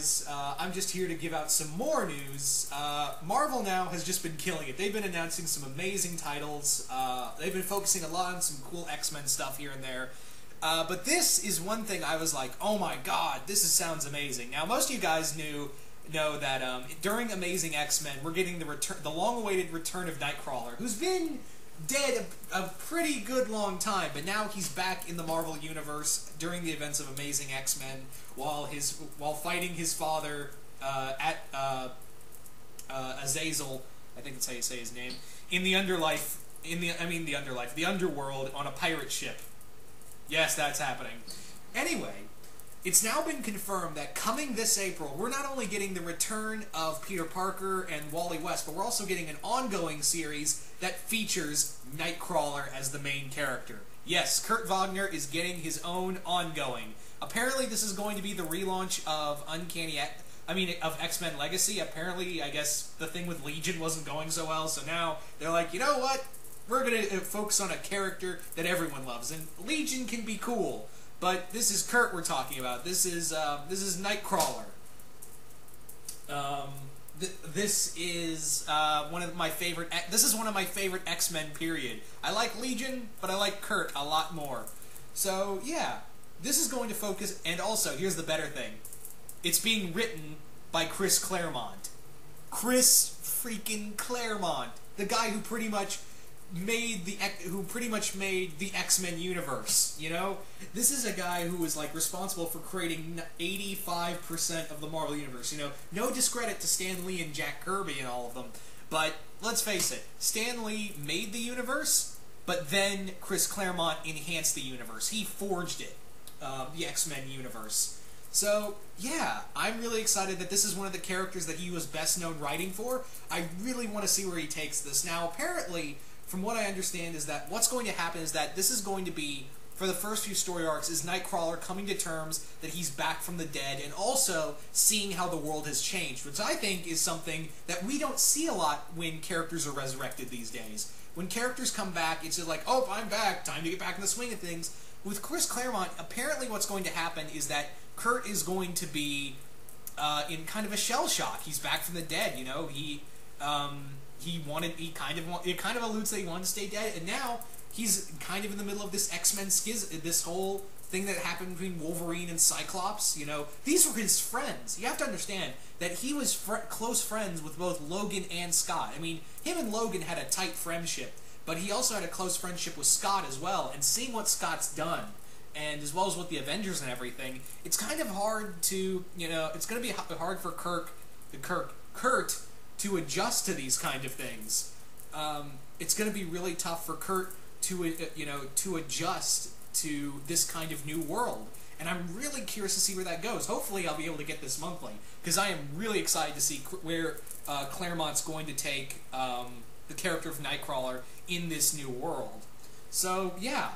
guys. I'm just here to give out some more news. Marvel now has just been killing it. They've been announcing some amazing titles. They've been focusing a lot on some cool X-Men stuff here and there. But this is one thing I was like, oh my god, sounds amazing. Now, most of you guys know that during Amazing X-Men, we're getting the long-awaited return of Nightcrawler, who's been dead a pretty good long time, but now he's back in the Marvel Universe during the events of Amazing X-Men while fighting his father at Azazel, I think that's how you say his name, in the the underworld on a pirate ship. Yes, that's happening. Anyway, it's now been confirmed that coming this April, we're not only getting the return of Peter Parker and Wally West, but we're also getting an ongoing series that features Nightcrawler as the main character. Yes, Kurt Wagner is getting his own ongoing. Apparently, this is going to be the relaunch of of X-Men Legacy. Apparently, I guess the thing with Legion wasn't going so well, so now they're like, you know what? We're going to focus on a character that everyone loves, and Legion can be cool. But this is Kurt we're talking about. This is Nightcrawler. This is one of my favorite. This is one of my favorite X-Men. Period. I like Legion, but I like Kurt a lot more. So yeah, this is going to focus. And also, here's the better thing: it's being written by Chris Claremont. Chris freaking Claremont, the guy who pretty much made the X-Men universe, you know? This is a guy who was like responsible for creating 85% of the Marvel universe, you know? No discredit to Stan Lee and Jack Kirby and all of them, but let's face it, Stan Lee made the universe, but then Chris Claremont enhanced the universe. He forged it, the X-Men universe. So, yeah, I'm really excited that this is one of the characters that he was best known writing for. I really want to see where he takes this. Now, apparently, from what I understand, is that what's going to happen is that this is going to be, for the first few story arcs, is Nightcrawler coming to terms that he's back from the dead, and also seeing how the world has changed, which I think is something that we don't see a lot when characters are resurrected these days. When characters come back, it's just like, oh, I'm back, time to get back in the swing of things. With Chris Claremont, apparently what's going to happen is that Kurt is going to be in kind of a shell shock. He's back from the dead, you know, it kind of alludes that he wanted to stay dead, and now he's kind of in the middle of this X-Men this whole thing that happened between Wolverine and Cyclops, you know. These were his friends. You have to understand that he was close friends with both Logan and Scott. I mean, him and Logan had a tight friendship, but he also had a close friendship with Scott as well, and seeing what Scott's done, and as well as with the Avengers and everything, it's kind of hard to, you know, it's going to be hard for Kurt to adjust to these kind of things. It's going to be really tough for Kurt to adjust to this kind of new world. And I'm really curious to see where that goes. Hopefully I'll be able to get this monthly, because I am really excited to see where Claremont's going to take the character of Nightcrawler in this new world. So, yeah.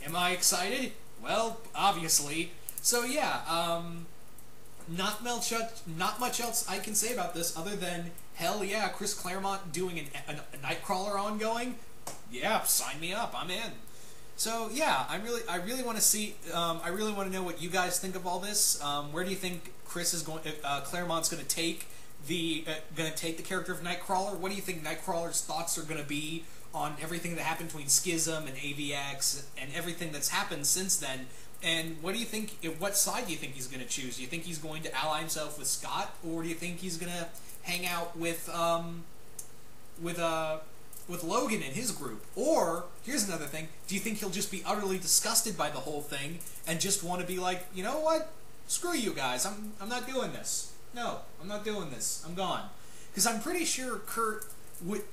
Am I excited? Well, obviously. So, yeah, not much else I can say about this other than, hell yeah, Chris Claremont doing a Nightcrawler ongoing? Yeah, sign me up, I'm in. So yeah, I really want to see. I really want to know what you guys think of all this. Where do you think Claremont's going to take the character of Nightcrawler? What do you think Nightcrawler's thoughts are going to be on everything that happened between Schism and AVX and everything that's happened since then? And what do you think? What side do you think he's going to choose? Do you think he's going to ally himself with Scott, or do you think he's going to hang out with Logan and his group? Or, here's another thing, do you think he'll just be utterly disgusted by the whole thing and just want to be like, you know what? Screw you guys, I'm not doing this. No, I'm not doing this. I'm gone. Because I'm pretty sure Kurt would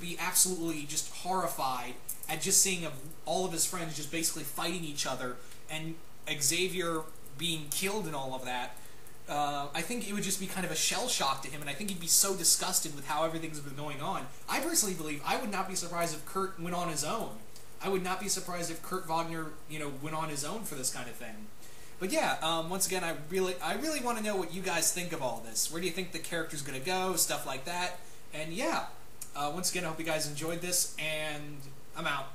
be absolutely just horrified at just seeing all of his friends just basically fighting each other and Xavier being killed and all of that. I think it would just be kind of a shell shock to him, and I think he'd be so disgusted with how everything's been going on. I personally believe I would not be surprised if Kurt went on his own. I would not be surprised if Kurt Wagner, went on his own for this kind of thing. But yeah, once again, I really want to know what you guys think of all this. Where do you think the character's going to go? Stuff like that. And yeah, once again, I hope you guys enjoyed this, and I'm out.